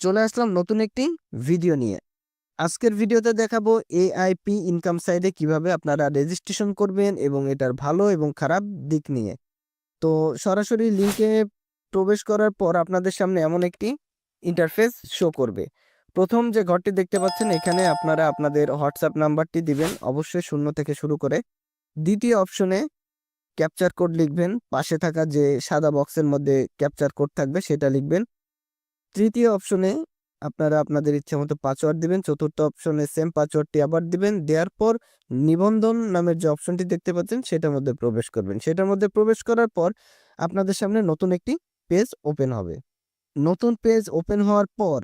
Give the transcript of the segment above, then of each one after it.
চলে আসলাম নতুন একটি ভিডিও নিয়ে। আজকের ভিডিওতে দেখাবো এআইপি ইনকাম সাইটে কিভাবে আপনারা রেজিস্ট্রেশন করবেন এবং এটার ভালো এবং খারাপ দিক নিয়ে। তো সরাসরি লিংকে প্রবেশ করার পর আপনাদের সামনে এমন একটি ইন্টারফেস শো করবে। প্রথম যে ঘরটি দেখতে পাচ্ছেন এখানে আপনারা আপনাদের হোয়াটসঅ্যাপ নাম্বারটি দিবেন, অবশ্যই 0 থেকে শুরু করে। দ্বিতীয় অপশনে ক্যাপচার কোড লিখবেন, পাশে থাকা যে সাদা বক্সের মধ্যে ক্যাপচার কোড থাকবে সেটা লিখবেন। তৃতীয় অপশনে আপনারা আপনাদের ইচ্ছে মতো পাসওয়ার্ড দিবেন। চতুর্থ অপশনে সেম পাসওয়ার্ডটি আবার দিবেন। দেওয়ার পর নিবন্ধন নামের যে অপশনটি দেখতে পাচ্ছেন সেটার মধ্যে প্রবেশ করবেন। সেটার মধ্যে প্রবেশ করার পর আপনাদের সামনে নতুন একটি পেজ ওপেন হবে। নতুন পেজ ওপেন হওয়ার পর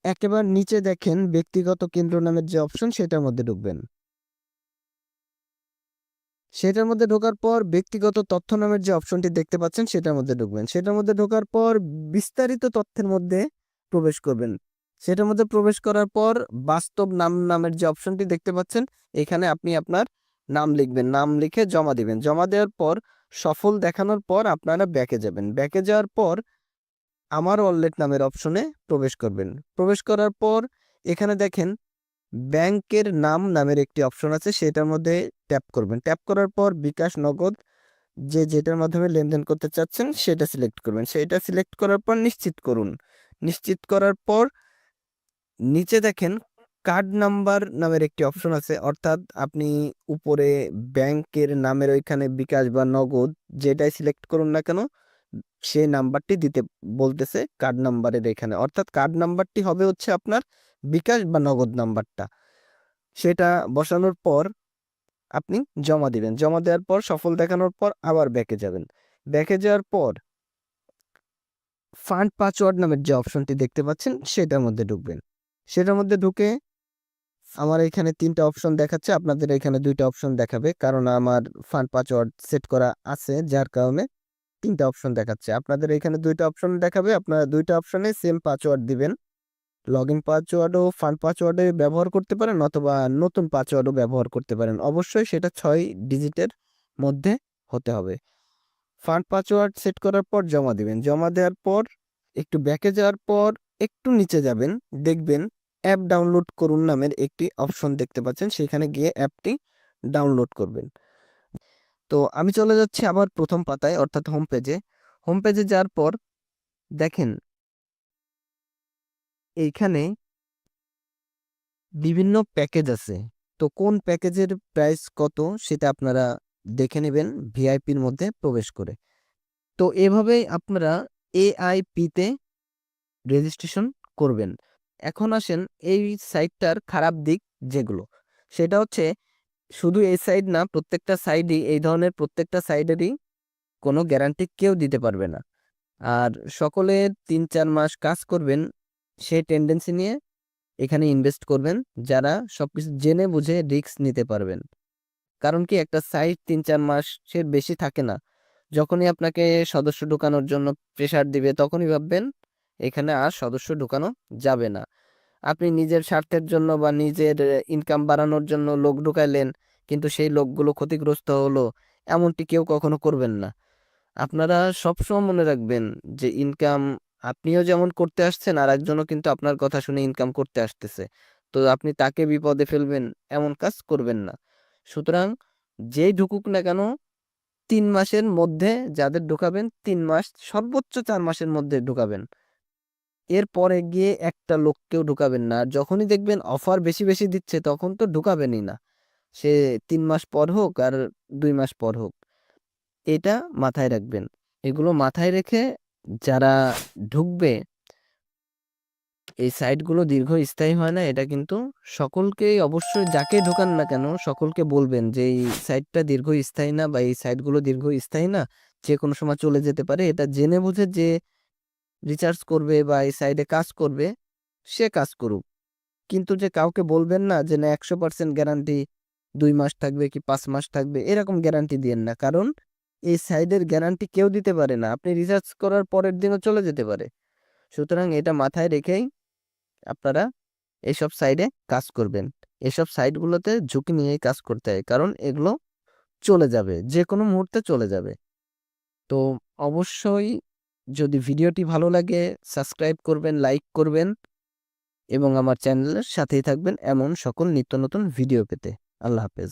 একেবারে নিচে দেখেন ব্যক্তিগত কেন্দ্র নামের যে অপশন সেটার মধ্যে ঢুকবেন। সেটার মধ্যে ঢোকার পর ব্যক্তিগত তথ্য নামের যে অপশনটি দেখতে পাচ্ছেন সেটার মধ্যে ঢুকবেন। সেটার মধ্যে ঢোকার পর বিস্তারিত তথ্যের মধ্যে প্রবেশ করবেন। সেটার মধ্যে প্রবেশ করার পর বাস্তব নাম নামের যে অপশনটি দেখতে পাচ্ছেন এখানে আপনি আপনার নাম লিখবেন, নাম লিখে জমা দিবেন। জমা দেওয়ার পর সফল দেখানোর পর আপনারা ব্যাকে যাবেন। ব্যাকে যাওয়ার পর আমার ওয়ালেট নামের অপশনে প্রবেশ করবেন। প্রবেশ করার পর এখানে দেখেন ব্যাংকের নাম নামের একটি অপশন আছে, সেটার মধ্যে ট্যাপ করবেন। ট্যাপ করার পর বিকাশ, নগদ যেটার মাধ্যমে লেনদেন করতে চাচ্ছেন সেটা সিলেক্ট করবেন। সেটা সিলেক্ট করার পর নিশ্চিত করুন। নিশ্চিত করার পর নিচে দেখেন কার্ড নাম্বার নামের একটি অপশন আছে, অর্থাৎ আপনি উপরে ব্যাংকের নামের ওইখানে বিকাশ বা নগদ যেটাই সিলেক্ট করুন না কেন সেই নাম্বারটি দিতে বলতেছে কার্ড নাম্বারের এখানে, অর্থাৎ কার্ড নাম্বারটি হবে হচ্ছে আপনার বিকাশ বা নগদ নাম্বারটা। সেটা বসানোর পর আপনি জমা দিবেন। জমা দেওয়ার পর সফল দেখানোর পর আবার ব্যাকে যাবেন। ব্যাকে যাওয়ার পর ফান্ড পাসওয়ার্ড নামের যে অপশনটি দেখতে পাচ্ছেন সেটার মধ্যে ঢুকবেন। সেটার মধ্যে ঢুকে আমার এখানে 3টা অপশন দেখাচ্ছে, আপনাদের এখানে 2টা অপশন দেখাবে, কারণ আমার ফান্ড পাসওয়ার্ড সেট করা আছে যার কারণে 3টা অপশন দেখাচ্ছে। আপনাদের এখানে 2টা অপশন দেখাবে, আপনারা 2টা অপশনে সেম পাসওয়ার্ড দিবেন। লগইন পাসওয়ার্ডও ফান্ড পাসওয়ার্ডে ব্যবহার করতে পারেন অথবা নতুন পাসওয়ার্ডও ব্যবহার করতে পারেন। অবশ্যই সেটা 6 ডিজিটের মধ্যে হতে হবে। ফান্ড পাসওয়ার্ড সেট করার পর জমা দিবেন। জমা দেওয়ার পর একটু ব্যাকে যাওয়ার পর একটু নিচে যাবেন, দেখবেন অ্যাপ ডাউনলোড করুন নামের একটি অপশন দেখতে পাচ্ছেন, সেখানে গিয়ে অ্যাপটি ডাউনলোড করবেন। তো আমি চলে যাচ্ছি আবার প্রথম পাতায় অর্থাৎ হোম পেজে। হোম পেজে যাওয়ার পর দেখেন এইখানে বিভিন্ন প্যাকেজ আছে। তো কোন প্যাকেজের প্রাইস কত সেটা আপনারা দেখে নেবেন ভিআইপির মধ্যে প্রবেশ করে। তো এভাবেই আপনারা এআইপিতে রেজিস্ট্রেশন করবেন। এখন আসেন এই সাইটটার খারাপ দিক যেগুলো, সেটা হচ্ছে শুধু এই সাইট না, প্রত্যেকটা সাইডই এই ধরনের প্রত্যেকটা সাইডেরই কোনো গ্যারান্টি কেউ দিতে পারবে না। আর সকলে 3-4 মাস কাজ করবেন সেই টেন্ডেন্সি নিয়ে এখানে ইনভেস্ট করবেন, যারা সবকিছু জেনে বুঝে রিস্ক নিতে পারবেন। কারণ কি একটা সাইট 3-4 মাসের বেশি থাকে না। যখনই আপনাকে সদস্য ঢুকানোর জন্য প্রেসার দিবে তখনই ভাববেন এখানে আর সদস্য ঢুকানো যাবে না। আপনি নিজের স্বার্থের জন্য বা নিজের ইনকাম বাড়ানোর জন্য লোক ঢুকাইলেন, কিন্তু সেই লোকগুলো ক্ষতিগ্রস্ত হলো, এমনটি কেউ কখনো করবেন না। আপনারা সবসময় মনে রাখবেন যে ইনকাম আপনিও যেমন করতে আসছেন আর একজনও কিন্তু আপনার কথা শুনে ইনকাম করতে আসতেছে। তো আপনি তাকে বিপদে ফেলবেন এমন কাজ করবেন না। সুতরাং যেই ঢুকুক না কেন 3 মাসের মধ্যে যাদের ঢুকাবেন, 3 মাস সর্বোচ্চ 4 মাসের মধ্যে ঢুকাবেন। এরপরে গিয়ে একটা লোককেও ঢুকাবেন না। আর যখনই দেখবেন অফার বেশি বেশি দিচ্ছে তখন তো ঢুকাবেনই না, সে 3 মাস পর হোক আর 2 মাস পর হোক। এটা মাথায় রাখবেন। এগুলো মাথায় রেখে যারা ঢুকবে, এই সাইটগুলো দীর্ঘস্থায়ী হয় না, এটা কিন্তু সকলকেই অবশ্যই যাকে ঢোকান না কেন সকলকে বলবেন যে এই সাইটটা দীর্ঘস্থায়ী না বা এই সাইটগুলো দীর্ঘস্থায়ী না, যে কোনো সময় চলে যেতে পারে। এটা জেনে বুঝে যে রিচার্জ করবে বা এই সাইডে কাজ করবে সে কাজ করুক, কিন্তু যে কাউকে বলবেন না যে না 100% গ্যারান্টি 2 মাস থাকবে কি 5 মাস থাকবে, এরকম গ্যারান্টি দিয়েন না। কারণ এই সাইডের গ্যারান্টি কেউ দিতে পারে না, আপনি রিচার্জ করার পরের দিনও চলে যেতে পারে। সুতরাং এটা মাথায় রেখেই আপনারা এসব সাইডে কাজ করবেন। এসব সাইটগুলোতে ঝুঁকি নিয়েই কাজ করতে হয়, কারণ এগুলো চলে যাবে, যে কোনো মুহূর্তে চলে যাবে। তো অবশ্যই যদি ভিডিওটি ভালো লাগে সাবস্ক্রাইব করবেন, লাইক করবেন। এবং আমার চ্যানেলের সাথেই থাকবেন এমন সকল নিত্য নতুন ভিডিও পেতে। আল্লাহ হাফেজ।